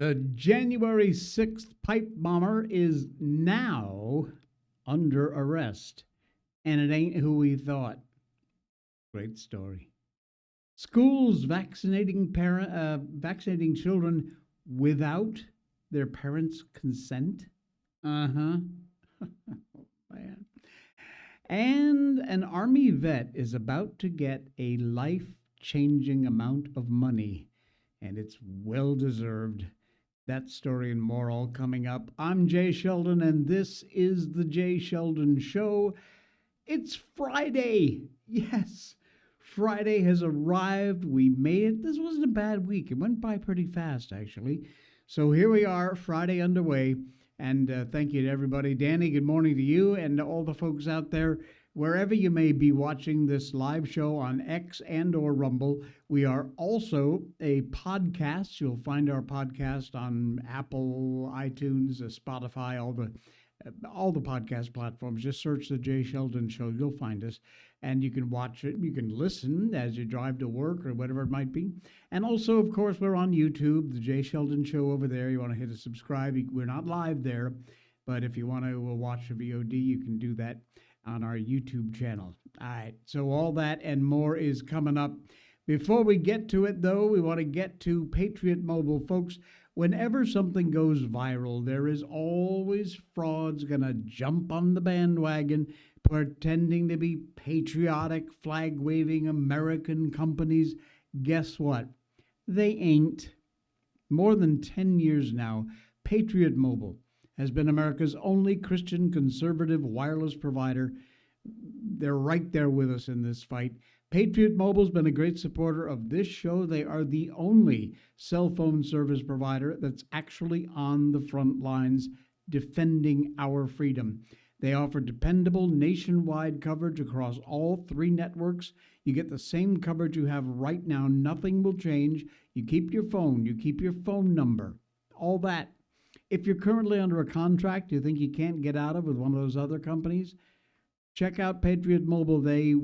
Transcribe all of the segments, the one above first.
The January 6th pipe bomber is now under arrest, and it ain't who we thought. Great story. Schools vaccinating children without their parents' consent. Uh huh. Man. And an army vet is about to get a life changing amount of money, and it's well deserved. That story and more all coming up. I'm Jay Sheldon, and this is The Jay Sheldon Show. It's Friday. Yes, Friday has arrived. We made it. This wasn't a bad week. It went by pretty fast, actually. So here we are, Friday underway. And thank you to everybody. Danny, good morning to you and to all the folks out there, wherever you may be watching this live show on X and or Rumble. We are also a podcast. You'll find our podcast on Apple, iTunes, Spotify, all the podcast platforms. Just search The Jay Sheldon Show. You'll find us. And you can watch it. You can listen as you drive to work or whatever it might be. And also, of course, we're on YouTube, The Jay Sheldon Show over there. You want to hit a subscribe. We're not live there. But if you want to watch a VOD, you can do that on our YouTube channel. All right. So all that and more is coming up. Before we get to it, though, we want to get to Patriot Mobile. Folks, whenever something goes viral, there is always frauds going to jump on the bandwagon, pretending to be patriotic, flag-waving American companies. Guess what? They ain't. More than 10 years now, Patriot Mobile has been America's only Christian conservative wireless provider. They're right there with us in this fight. Patriot Mobile's been a great supporter of this show. They are the only cell phone service provider that's actually on the front lines defending our freedom. They offer dependable nationwide coverage across all three networks. You get the same coverage you have right now. Nothing will change. You keep your phone. You keep your phone number. All that. If you're currently under a contract you think you can't get out of with one of those other companies, check out Patriot Mobile. They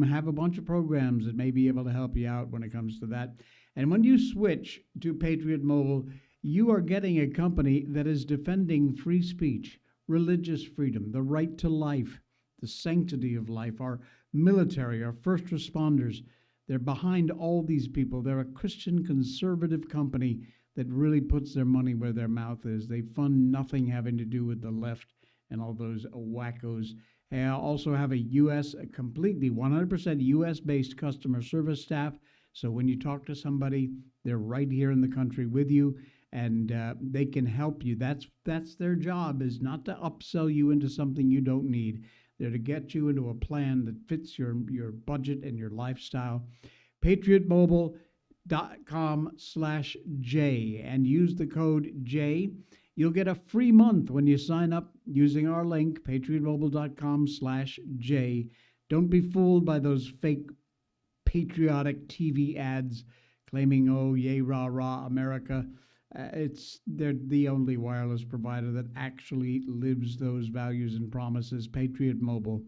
have a bunch of programs that may be able to help you out when it comes to that. And when you switch to Patriot Mobile, you are getting a company that is defending free speech, religious freedom, the right to life, the sanctity of life. Our military, our first responders, they're behind all these people. They're a Christian conservative company that really puts their money where their mouth is. They fund nothing having to do with the left and all those wackos. I also have a completely 100% U.S.-based customer service staff. So when you talk to somebody, they're right here in the country with you, and they can help you. That's their job, is not to upsell you into something you don't need. They're to get you into a plan that fits your budget and your lifestyle. PatriotMobile.com/J and use the code J. You'll get a free month when you sign up using our link, patriotmobile.com/J. Don't be fooled by those fake patriotic TV ads claiming, oh, yay, rah, rah, America. They're the only wireless provider that actually lives those values and promises, Patriot Mobile.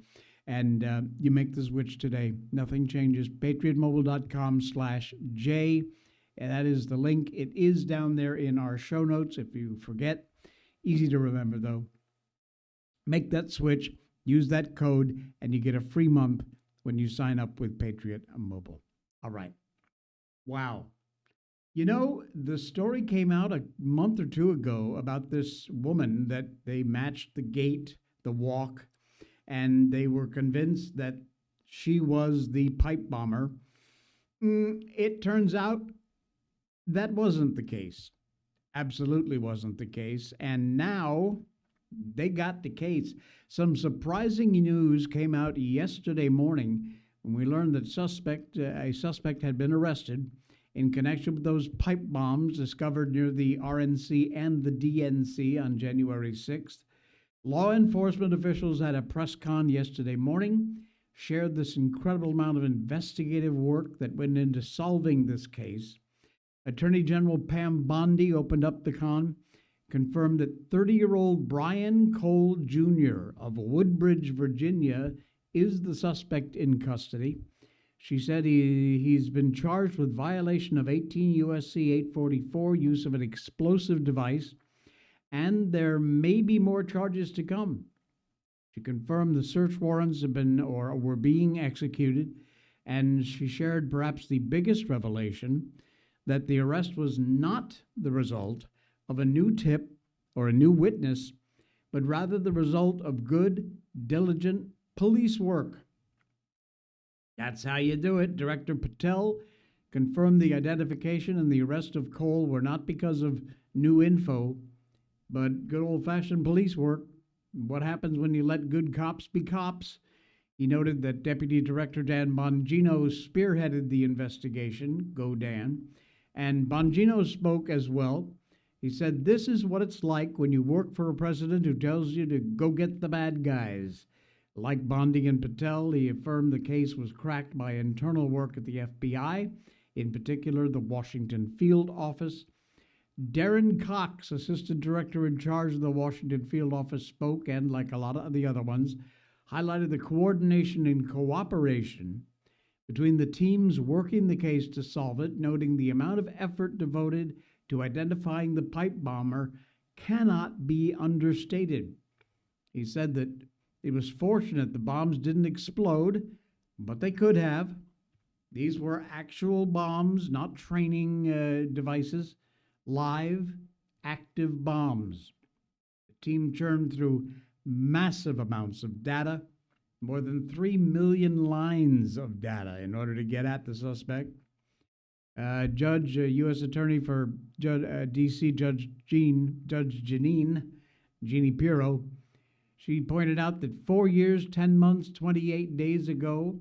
And you make the switch today. Nothing changes. patriotmobile.com/J. And that is the link. It is down there in our show notes if you forget. Easy to remember, though. Make that switch, use that code, and you get a free month when you sign up with Patriot Mobile. All right. Wow. You know, the story came out a month or two ago about this woman that they matched the gait, the walk, and they were convinced that she was the pipe bomber. It turns out that wasn't the case. Absolutely wasn't the case. And now they got the case. Some surprising news came out yesterday morning when we learned that a suspect had been arrested in connection with those pipe bombs discovered near the RNC and the DNC on January 6th. Law enforcement officials had a press con yesterday morning, shared this incredible amount of investigative work that went into solving this case. Attorney General Pam Bondi opened up the con, confirmed that 30-year-old Brian Cole Jr. of Woodbridge, Virginia, is the suspect in custody. She said he's been charged with violation of 18 USC 844, use of an explosive device, and there may be more charges to come. She confirmed the search warrants have been or were being executed, and she shared perhaps the biggest revelation that the arrest was not the result of a new tip or a new witness, but rather the result of good, diligent police work. That's how you do it. Director Patel confirmed the identification and the arrest of Cole were not because of new info, but good old-fashioned police work. What happens when you let good cops be cops? He noted that Deputy Director Dan Bongino spearheaded the investigation, go Dan, and Bongino spoke as well. He said, "This is what it's like when you work for a president who tells you to go get the bad guys." Like Bondi and Patel, he affirmed the case was cracked by internal work at the FBI, in particular the Washington Field Office. Darren Cox, assistant director in charge of the Washington Field Office, spoke and, like a lot of the other ones, highlighted the coordination and cooperation between the teams working the case to solve it, noting the amount of effort devoted to identifying the pipe bomber cannot be understated. He said that it was fortunate the bombs didn't explode, but they could have. These were actual bombs, not training devices. Live, active bombs. The team churned through massive amounts of data, more than 3 million lines of data in order to get at the suspect. U.S. Attorney for D.C. Judge Jeannie Pirro, she pointed out that 4 years, 10 months, 28 days ago,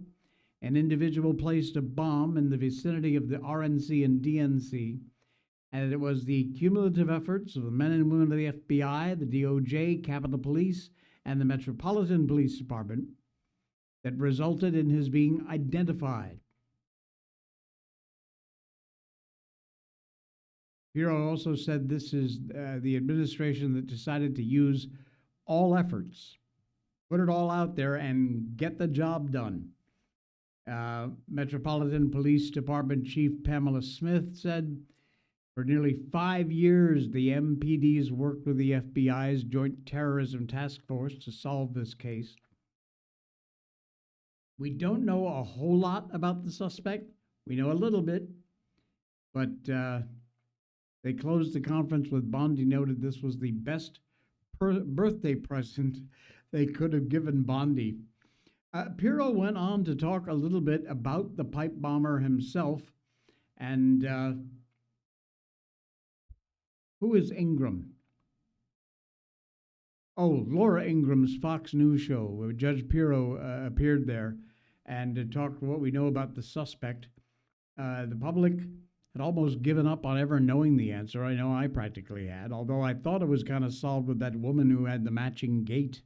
an individual placed a bomb in the vicinity of the RNC and DNC, and it was the cumulative efforts of the men and women of the FBI, the DOJ, Capitol Police, and the Metropolitan Police Department that resulted in his being identified. Pirro also said this is the administration that decided to use all efforts, put it all out there, and get the job done. Metropolitan Police Department Chief Pamela Smith said, "For nearly 5 years, the MPDs worked with the FBI's Joint Terrorism Task Force to solve this case. We don't know a whole lot about the suspect. We know a little bit, but they closed the conference with Bondi noted this was the best birthday present they could have given Bondi." Pirro went on to talk a little bit about the pipe bomber himself, and who is Ingram? Oh, Laura Ingram's Fox News show, where Judge Pirro appeared there and talked what we know about the suspect. The public had almost given up on ever knowing the answer. I know I practically had, although I thought it was kind of solved with that woman who had the matching gait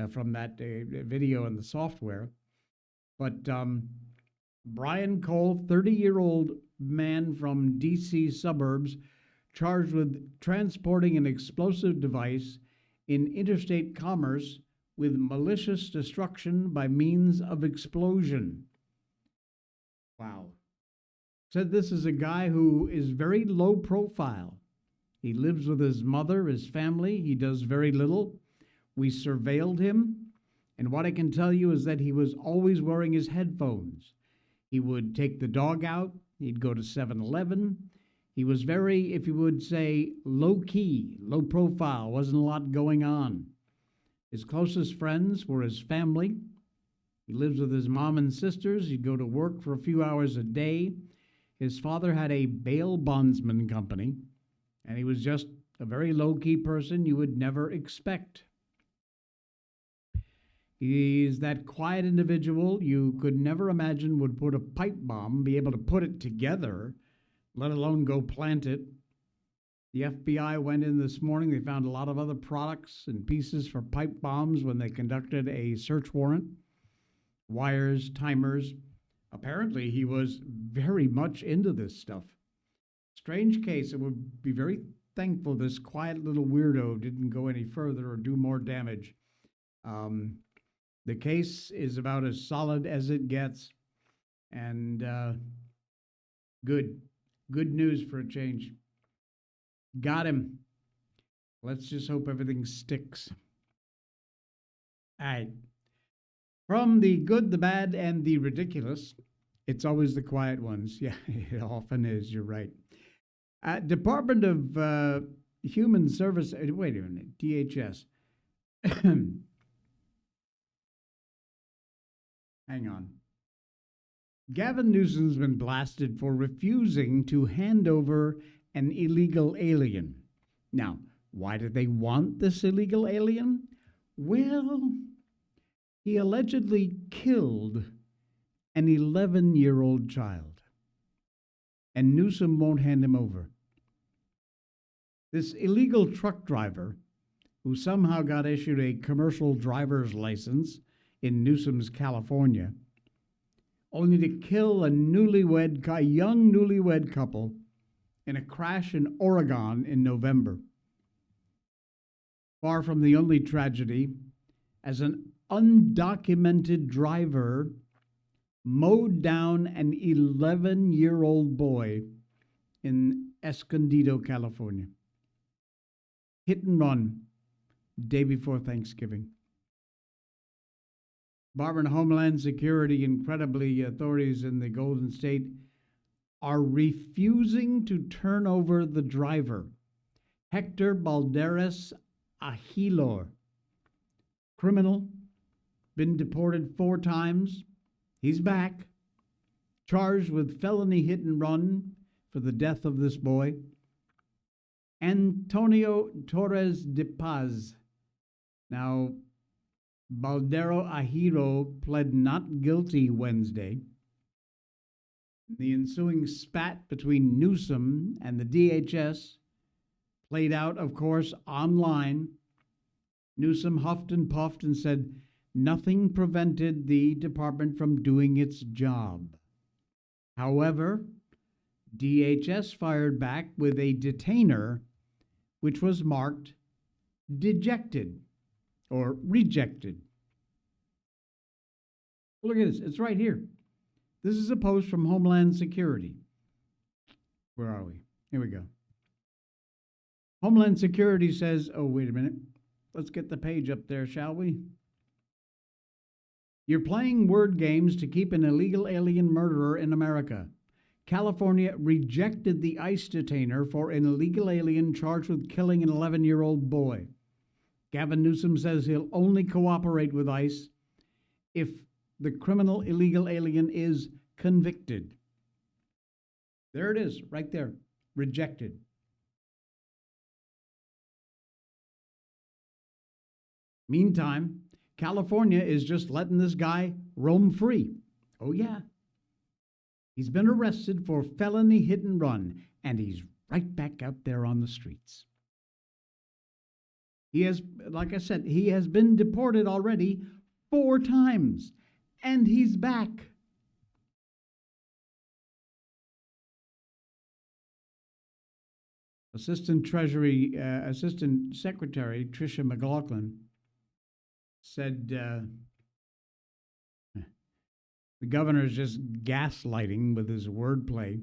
from that video in the software. But Brian Cole, 30-year-old man from D.C. suburbs, charged with transporting an explosive device in interstate commerce with malicious destruction by means of explosion. Wow. Said this is a guy who is very low profile. He lives with his mother, his family. He does very little. We surveilled him, and what I can tell you is that he was always wearing his headphones. He would take the dog out. He'd go to 7-Eleven. He was very, if you would say, low-key, low profile, wasn't a lot going on. His closest friends were his family. He lives with his mom and sisters. He'd go to work for a few hours a day. His father had a bail bondsman company, and he was just a very low-key person you would never expect. He's that quiet individual you could never imagine would put a pipe bomb, be able to put it together, let alone go plant it. The FBI went in this morning. They found a lot of other products and pieces for pipe bombs when they conducted a search warrant. Wires, timers. Apparently, he was very much into this stuff. Strange case. It would be very thankful this quiet little weirdo didn't go any further or do more damage. The case is about as solid as it gets. And good, good news for a change. Got him. Let's just hope everything sticks. All right. From the good, the bad, and the ridiculous, it's always the quiet ones. Yeah, it often is. You're right. Department of Human Service. Wait a minute. DHS. Hang on. Gavin Newsom's been blasted for refusing to hand over an illegal alien. Now, why did they want this illegal alien? Well, he allegedly killed an 11-year-old child, and Newsom won't hand him over. This illegal truck driver, who somehow got issued a commercial driver's license in Newsom's California, only to kill a young newlywed couple in a crash in Oregon in November. Far from the only tragedy, as an undocumented driver mowed down an 11-year-old boy in Escondido, California. Hit and run, day before Thanksgiving. Department of Homeland Security, incredibly, authorities in the Golden State are refusing to turn over the driver, Hector Balderas Aguilar. Criminal, been deported 4 times. He's back, charged with felony hit and run for the death of this boy. Antonio Torres de Paz. Now, Baldero Ahiro pled not guilty Wednesday. The ensuing spat between Newsom and the DHS played out, of course, online. Newsom huffed and puffed and said nothing prevented the department from doing its job. However, DHS fired back with a detainer which was marked dejected or rejected. Look at this. It's right here. This is a post from Homeland Security. Where are we? Here we go. Homeland Security says, oh, wait a minute. Let's get the page up there, shall we? You're playing word games to keep an illegal alien murderer in America. California rejected the ICE detainer for an illegal alien charged with killing an 11-year-old boy. Gavin Newsom says he'll only cooperate with ICE if the criminal illegal alien is convicted. There it is, right there, rejected. Meantime, California is just letting this guy roam free. Oh, yeah. He's been arrested for felony hit and run, and he's right back out there on the streets. He has, like I said, he has been deported already 4 times, and he's back. Assistant Secretary Tricia McLaughlin said the governor is just gaslighting with his wordplay.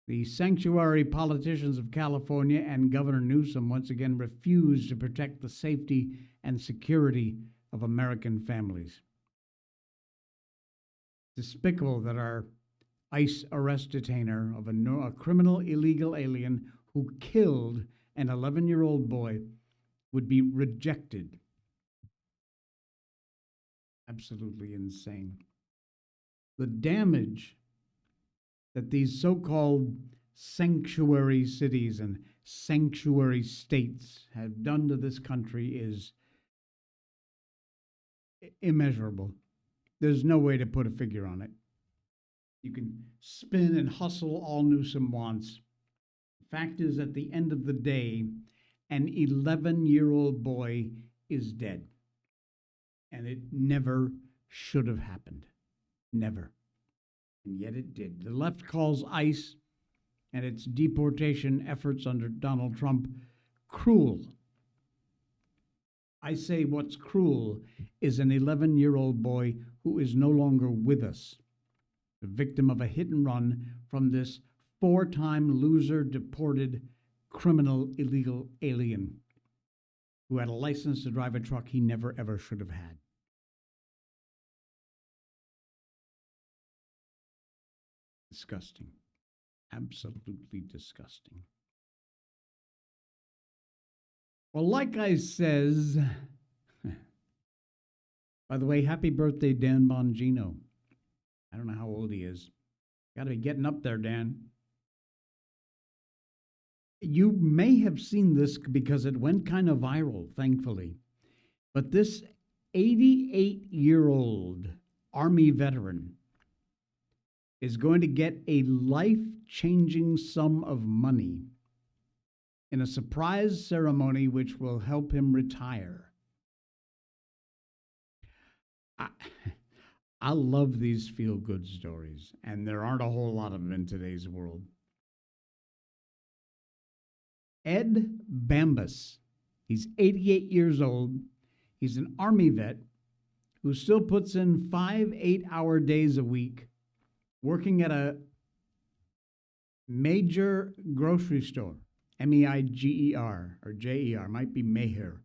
The sanctuary politicians of California and Governor Newsom once again refuse to protect the safety and security of American families. Despicable that our ICE arrest detainer of a criminal illegal alien who killed an 11-year-old boy would be rejected. Absolutely insane. The damage that these so-called sanctuary cities and sanctuary states have done to this country is immeasurable. There's no way to put a figure on it. You can spin and hustle all Newsom wants. Fact is, at the end of the day, an 11-year-old boy is dead. And it never should have happened. Never. And yet it did. The left calls ICE and its deportation efforts under Donald Trump cruel. I say what's cruel is an 11-year-old boy who is no longer with us. the victim of a hit and run from this 4-time loser deported criminal illegal alien who had a license to drive a truck he never ever should have had. Disgusting. Absolutely disgusting. Well, like I says, by the way, happy birthday, Dan Bongino. I don't know how old he is. Got to be getting up there, Dan. You may have seen this because it went kind of viral, thankfully. But this 88-year-old Army veteran is going to get a life-changing sum of money in a surprise ceremony which will help him retire. I love these feel-good stories, and there aren't a whole lot of them in today's world. Ed Bambus, he's 88 years old. He's an Army vet who still puts in 5 8-hour days a week working at a major grocery store, Meiger, or Jer, might be Meher.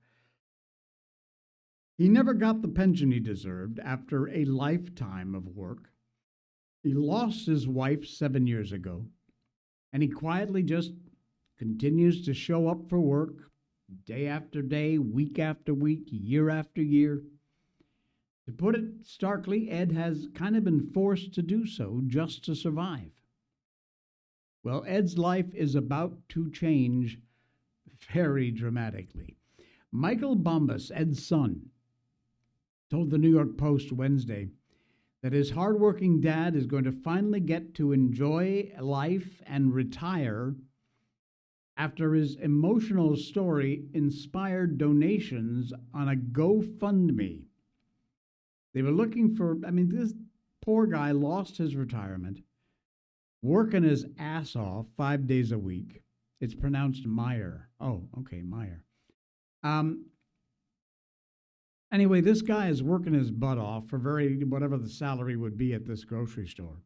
He never got the pension he deserved after a lifetime of work. He lost his wife 7 years ago, and he quietly just continues to show up for work day after day, week after week, year after year. To put it starkly, Ed has kind of been forced to do so just to survive. Well, Ed's life is about to change very dramatically. Michael Bombas, Ed's son, told the New York Post Wednesday that his hardworking dad is going to finally get to enjoy life and retire after his emotional story inspired donations on a GoFundMe. They were looking for, this poor guy lost his retirement, working his ass off 5 days a week. It's pronounced Meyer. Oh, okay, Meyer. Anyway, this guy is working his butt off for whatever the salary would be at this grocery store.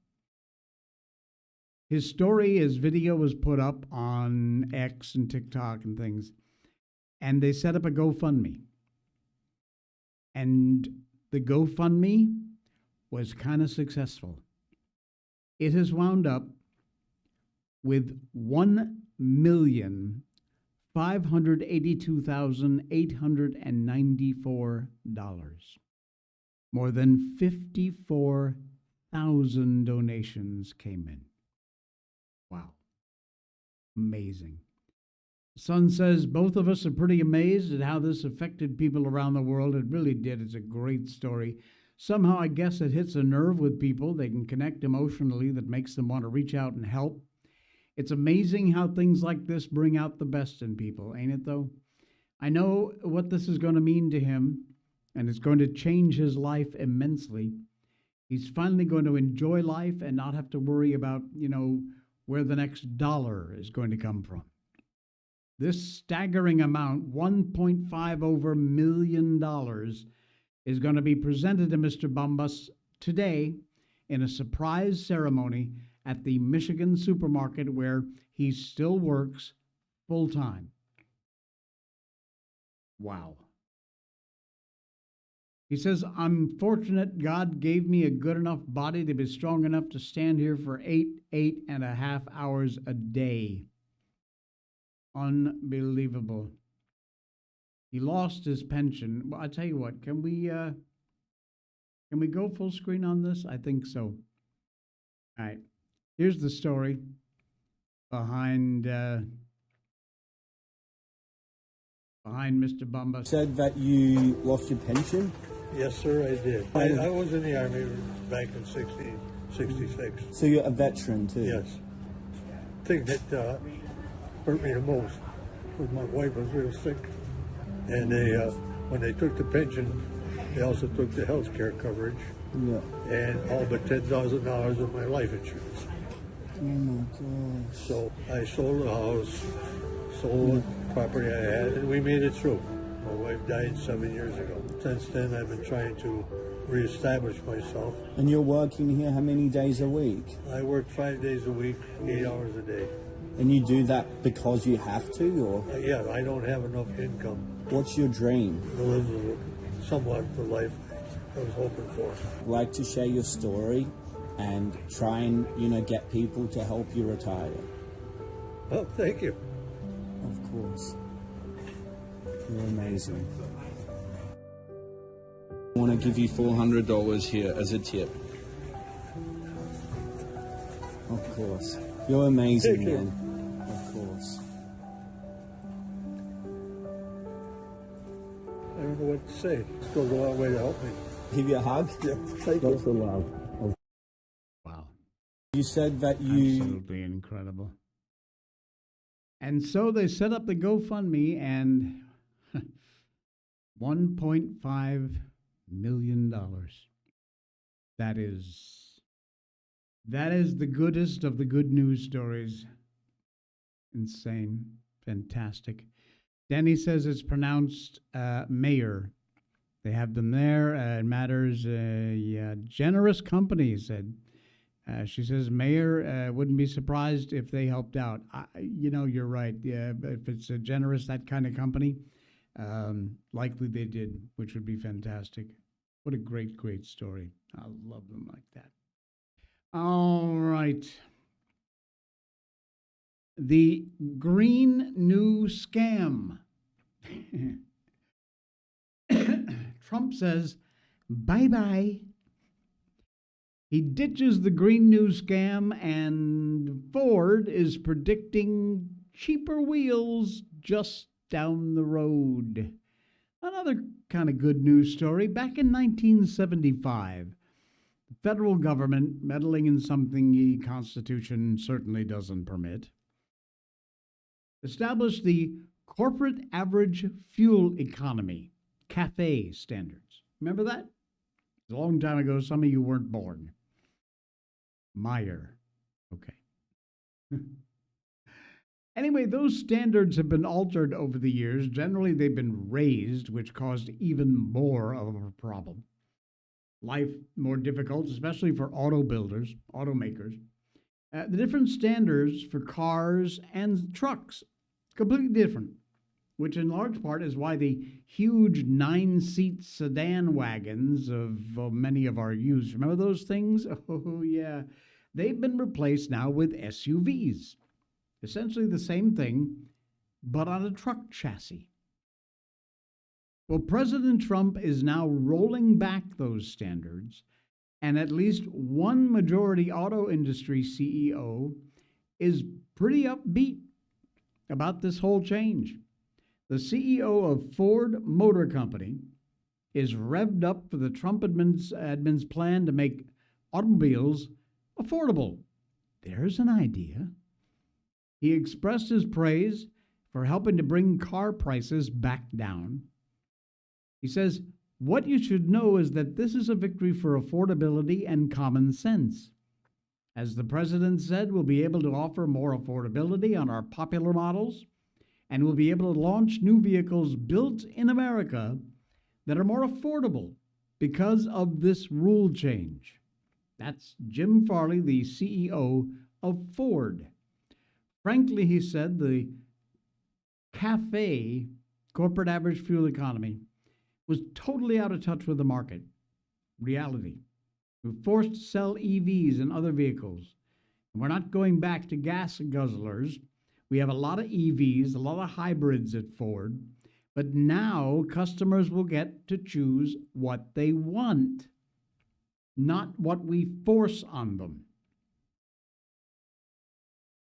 His story, his video was put up on X and TikTok and things, and they set up a GoFundMe. And the GoFundMe was kind of successful. It has wound up with $1,582,894. More than 54,000 donations came in. Wow. Amazing. Son says, both of us are pretty amazed at how this affected people around the world. It really did. It's a great story. Somehow, I guess it hits a nerve with people. They can connect emotionally that makes them want to reach out and help. It's amazing how things like this bring out the best in people, ain't it, though? I know what this is going to mean to him, and it's going to change his life immensely. He's finally going to enjoy life and not have to worry about, where the next dollar is going to come from. This staggering amount, $1.5 million, is going to be presented to Mr. Bombas today in a surprise ceremony at the Michigan supermarket where he still works full-time. Wow. He says, I'm fortunate God gave me a good enough body to be strong enough to stand here for 8.5 hours a day. Unbelievable. He lost his pension. Well, I tell you what, can we go full screen on this? I think so. All right. Here's the story behind Mr. Bombas. Said that you lost your pension? Yes, sir, I did. I was in the Army back in 1966. So you're a veteran too? Yes. The thing that hurt me the most was my wife was real sick. And they, when they took the pension, they also took the health care coverage. Yeah. And all but $10,000 of my life insurance. Oh my gosh. So I sold the house, sold the property I had, and we made it through. My wife died 7 years ago. Since then, I've been trying to reestablish myself. And you're working here how many days a week? I work 5 days a week, 8 hours a day. And you do that because you have to, or Yeah, I don't have enough income what's your dream? to live somewhat the life I was hoping for. Like to share your story and try and, get people to help you retire? Well, thank you. Of course. You're amazing. I want to give you $400 here as a tip. Of course. You're amazing, Thank you. man. Of course. I don't know what to say. It goes a long way to help me. Give you a hug? Yeah, thank you. Wow. You said that you... Absolutely incredible. And so they set up the GoFundMe, and $1.5 million. That is the goodest of the good news stories. Insane. Fantastic. Danny says it's pronounced mayor. They have them there. It matters. Yeah, generous company, he said. She says, Mayor, wouldn't be surprised if they helped out. You're right. Yeah, if it's a generous, that kind of company, likely they did, which would be fantastic. What a great, great story. I love them like that. All right. The green new scam. Trump says, bye-bye. He ditches the Green New scam, and Ford is predicting cheaper wheels just down the road. Another kind of good news story. Back in 1975, the federal government, meddling in something the Constitution certainly doesn't permit, established the Corporate Average Fuel Economy, CAFE standards. Remember that? A long time ago, some of you weren't born. Meyer. Okay. Anyway, those standards have been altered over the years. Generally, they've been raised, which caused even more of a problem. Life more difficult, especially for auto builders, automakers. The different standards for cars and trucks, completely different, which in large part is why the huge 9-seat sedan wagons of many of our youths, remember those things? Oh, yeah. They've been replaced now with SUVs. Essentially the same thing, but on a truck chassis. Well, President Trump is now rolling back those standards, and at least one majority auto industry CEO is pretty upbeat about this whole change. The CEO of Ford Motor Company is revved up for the Trump admin's plan to make automobiles affordable. There's an idea. He expressed his praise for helping to bring car prices back down. He says, what you should know is that this is a victory for affordability and common sense. As the president said, we'll be able to offer more affordability on our popular models, and we'll be able to launch new vehicles built in America that are more affordable because of this rule change. That's Jim Farley, the CEO of Ford. Frankly, he said, the CAFE, Corporate Average Fuel Economy, was totally out of touch with the market. Reality. We're forced to sell EVs and other vehicles. And we're not going back to gas guzzlers. We have a lot of EVs, a lot of hybrids at Ford. But now customers will get to choose what they want, not what we force on them.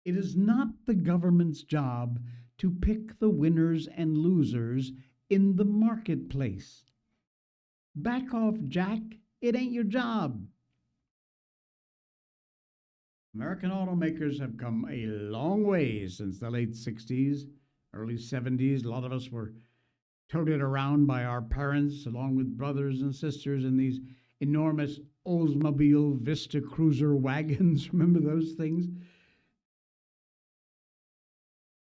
It is not the government's job to pick the winners and losers in the marketplace. Back off, Jack. It ain't your job. American automakers have come a long way since the late 60s, early 70s. A lot of us were toted around by our parents, along with brothers and sisters, in these enormous Oldsmobile Vista Cruiser wagons. Remember those things?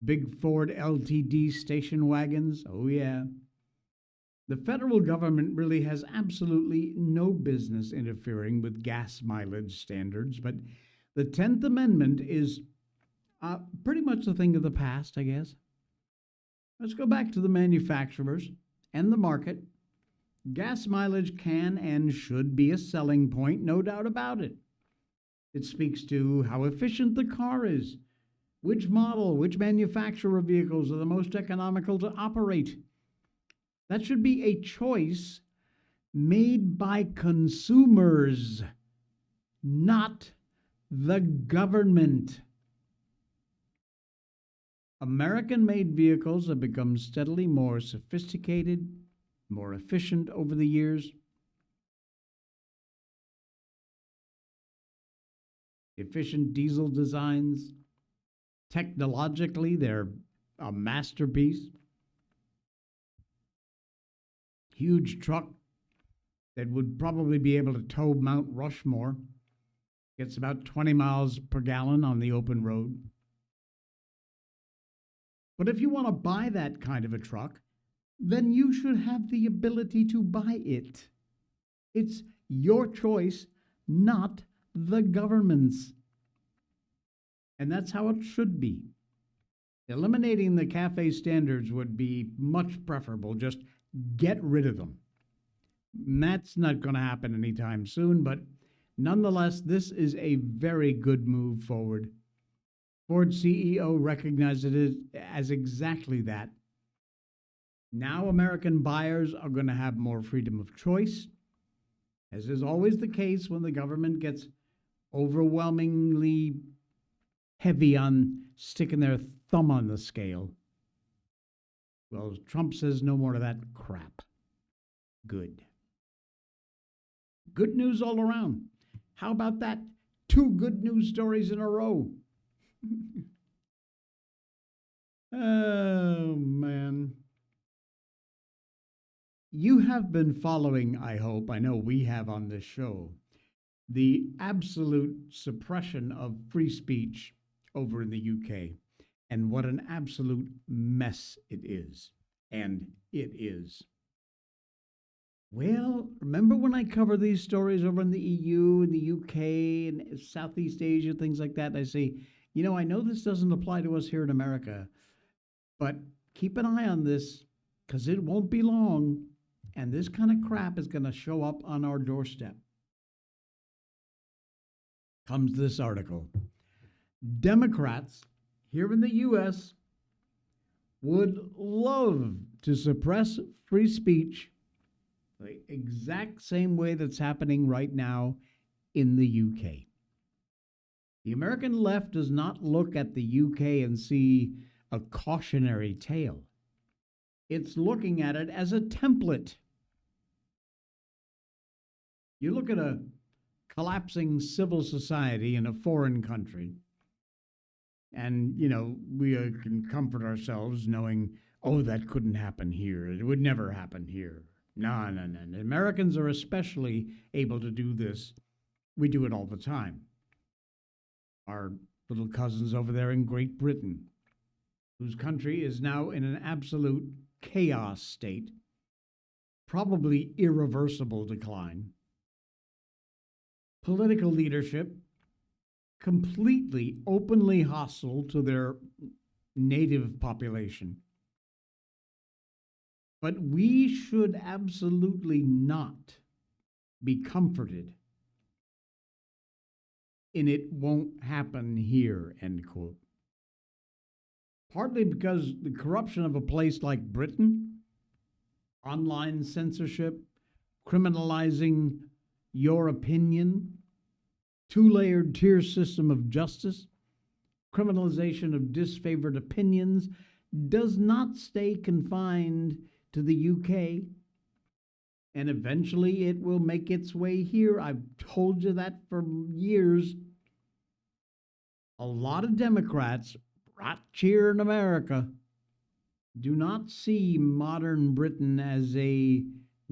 Big Ford LTD station wagons. Oh, yeah. The federal government really has absolutely no business interfering with gas mileage standards, but the 10th Amendment is pretty much a thing of the past, I guess. Let's go back to the manufacturers and the market. Gas mileage can and should be a selling point, no doubt about it. It speaks to how efficient the car is, which model, which manufacturer of vehicles are the most economical to operate. That should be a choice made by consumers, not the government. American-made vehicles have become steadily more sophisticated, more efficient over the years. Efficient diesel designs. Technologically, they're a masterpiece. Huge truck that would probably be able to tow Mount Rushmore. Gets about 20 miles per gallon on the open road. But if you want to buy that kind of a truck, then you should have the ability to buy it. It's your choice, not the government's. And that's how it should be. Eliminating the CAFE standards would be much preferable. Just get rid of them. That's not going to happen anytime soon, but nonetheless, this is a very good move forward. Ford CEO recognized it as exactly that. Now American buyers are going to have more freedom of choice, as is always the case when the government gets overwhelmingly heavy on sticking their thumb on the scale. Well, Trump says no more of that crap. Good. Good news all around. How about that? 2 good news stories in a row. Oh, man. You have been following, I hope, I know we have on this show, the absolute suppression of free speech over in the UK, and what an absolute mess it is. And it is. Well, remember when I cover these stories over in the EU and the UK and Southeast Asia, things like that, and I say, I know this doesn't apply to us here in America, but keep an eye on this, because it won't be long, and this kind of crap is going to show up on our doorstep. Comes this article. Democrats here in the U.S. would love to suppress free speech the exact same way that's happening right now in the UK. The American left does not look at the UK and see a cautionary tale. It's looking at it as a template. You look at a collapsing civil society in a foreign country, and, we can comfort ourselves knowing, oh, that couldn't happen here. It would never happen here. No. Americans are especially able to do this. We do it all the time. Our little cousins over there in Great Britain, whose country is now in an absolute chaos state, probably irreversible decline. Political leadership completely openly hostile to their native population. But we should absolutely not be comforted in "it won't happen here," end quote. Partly because the corruption of a place like Britain, online censorship, criminalizing your opinion, 2-layered tier system of justice, criminalization of disfavored opinions, does not stay confined to the UK, and eventually it will make its way here. I've told you that for years. A lot of Democrats, right here in America, do not see modern Britain as a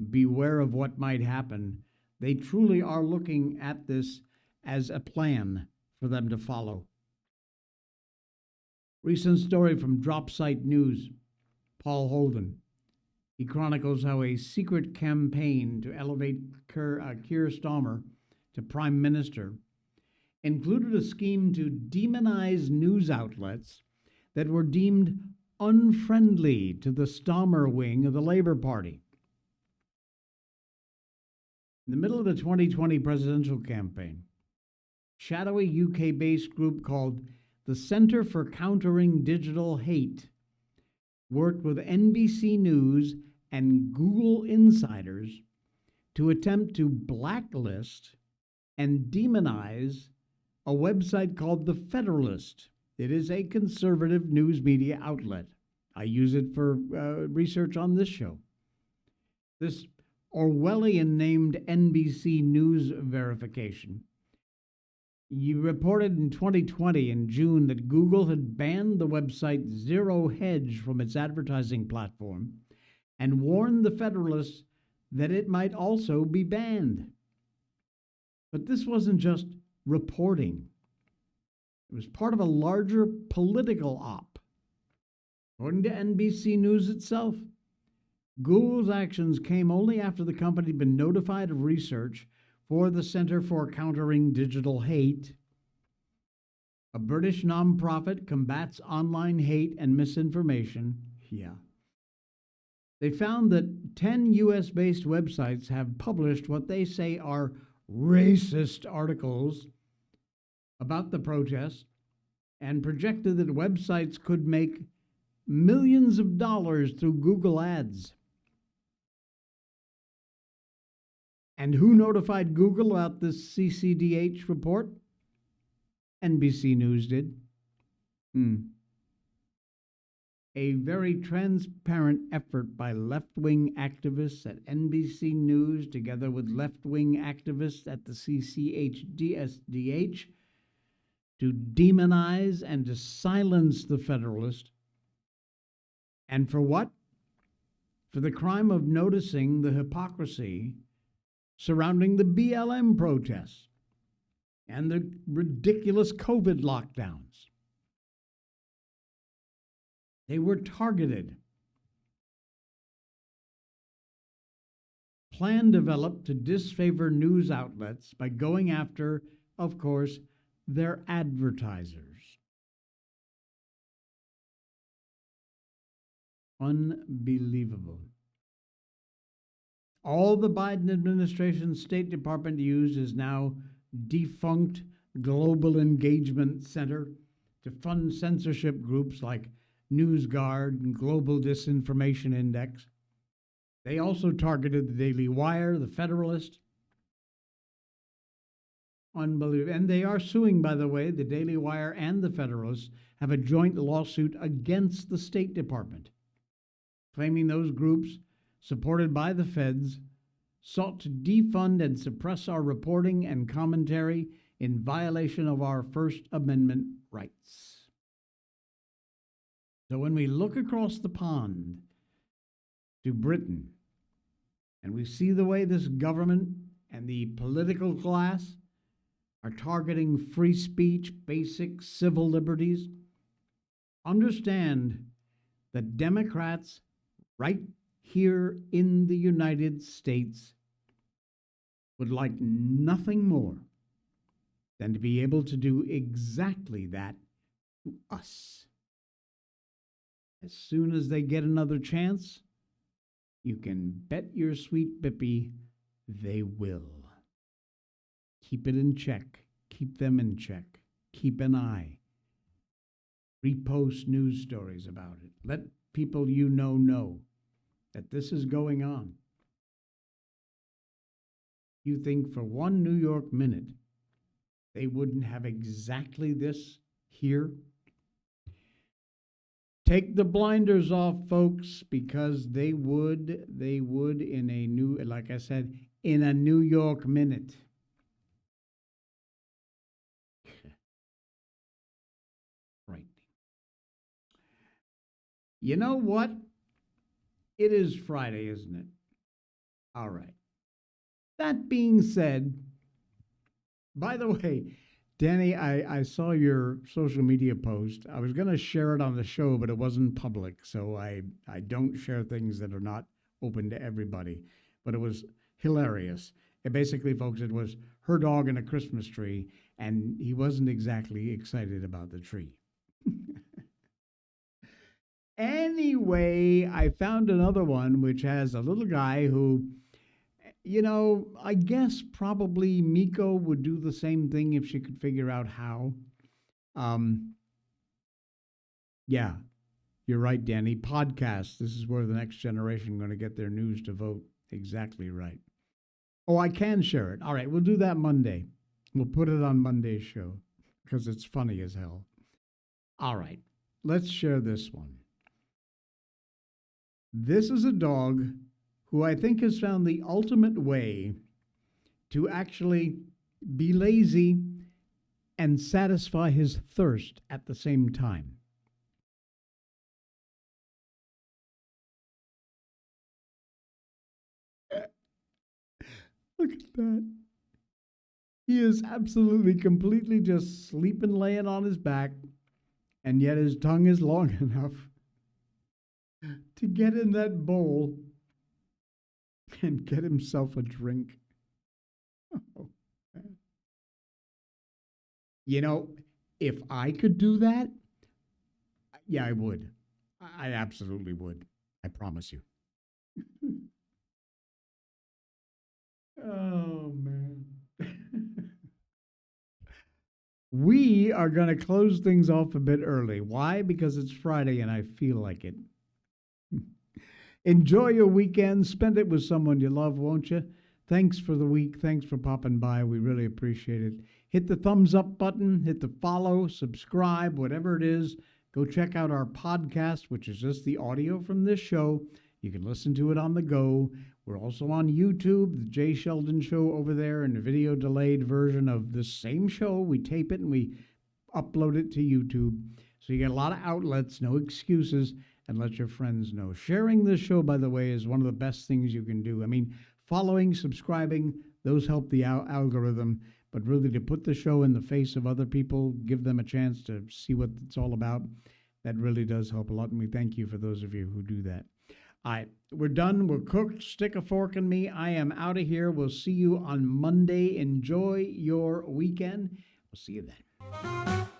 beware of what might happen. They truly are looking at this as a plan for them to follow. Recent story from Drop Site News, Paul Holden. He chronicles how a secret campaign to elevate Keir Starmer to prime minister included a scheme to demonize news outlets that were deemed unfriendly to the Starmer wing of the Labour Party. In the middle of the 2020 presidential campaign, shadowy UK-based group called the Centre for Countering Digital Hate worked with NBC News and Google insiders to attempt to blacklist and demonize a website called The Federalist. It is a conservative news media outlet. I use it for research on this show. This Orwellian named NBC News verification. You reported in 2020 in June that Google had banned the website Zero Hedge from its advertising platform and warned the Federalists that it might also be banned. But this wasn't just reporting. It was part of a larger political op. According to NBC News itself, Google's actions came only after the company had been notified of research for the Center for Countering Digital Hate. A British nonprofit combats online hate and misinformation. Yeah. They found that 10 US-based websites have published what they say are racist articles about the protest and projected that websites could make millions of dollars through Google Ads. And who notified Google about this CCDH report? NBC News did. A very transparent effort by left-wing activists at NBC News, together with left-wing activists at the CCHDSDH, to demonize and to silence the Federalist. And for what? For the crime of noticing the hypocrisy surrounding the BLM protests and the ridiculous COVID lockdowns. They were targeted. Plan developed to disfavor news outlets by going after, of course, their advertisers. Unbelievable. All the Biden administration's State Department used is now defunct Global Engagement Center to fund censorship groups like NewsGuard and Global Disinformation Index. They also targeted the Daily Wire, the Federalist. Unbelievable. And they are suing, by the way, the Daily Wire and the Federalist have a joint lawsuit against the State Department, claiming those groups, supported by the feds, sought to defund and suppress our reporting and commentary in violation of our First Amendment rights. So when we look across the pond to Britain, and we see the way this government and the political class are targeting free speech, basic civil liberties, understand that Democrats right here in the United States would like nothing more than to be able to do exactly that to us. As soon as they get another chance, you can bet your sweet bippy they will. Keep it in check. Keep them in check. Keep an eye. Repost news stories about it. Let people you know that this is going on. You think for one New York minute they wouldn't have exactly this here? Take the blinders off, folks, because they would in a new, like I said, in a New York minute. Right. You know what? It is Friday, isn't it? All right. That being said, by the way, Danny, I saw your social media post. I was going to share it on the show, but it wasn't public, so I don't share things that are not open to everybody. But it was hilarious. And basically, folks, it was her dog and a Christmas tree, and he wasn't exactly excited about the tree. Anyway, I found another one which has a little guy who, I guess probably Miko would do the same thing if she could figure out how. Um, yeah, you're right, Danny. Podcasts. This is where the next generation going to get their news to vote. Exactly right. Oh, I can share it. All right, we'll do that Monday. We'll put it on Monday's show because it's funny as hell. All right, let's share this one. This is a dog who I think has found the ultimate way to actually be lazy and satisfy his thirst at the same time. Look at that. He is absolutely, completely just sleeping, laying on his back, and yet his tongue is long enough to get in that bowl and get himself a drink. Oh, man. If I could do that, yeah, I would. I absolutely would. I promise you. Oh, man. We are going to close things off a bit early. Why? Because it's Friday and I feel like it. Enjoy your weekend. Spend it with someone you love, won't you? Thanks for the week. Thanks for popping by. We really appreciate it. Hit the thumbs up button, hit the follow, subscribe, whatever it is. Go check out our podcast, which is just the audio from this show. You can listen to it on the go. We're also on YouTube, the Jay Sheldon Show over there, and a video delayed version of the same show. We tape it and we upload it to YouTube. So you get a lot of outlets, no excuses, and let your friends know. Sharing this show, by the way, is one of the best things you can do. I mean, following, subscribing, those help the algorithm, but really to put the show in the face of other people, give them a chance to see what it's all about, that really does help a lot, and we thank you for those of you who do that. All right, we're done. We're cooked. Stick a fork in me. I am out of here. We'll see you on Monday. Enjoy your weekend. We'll see you then.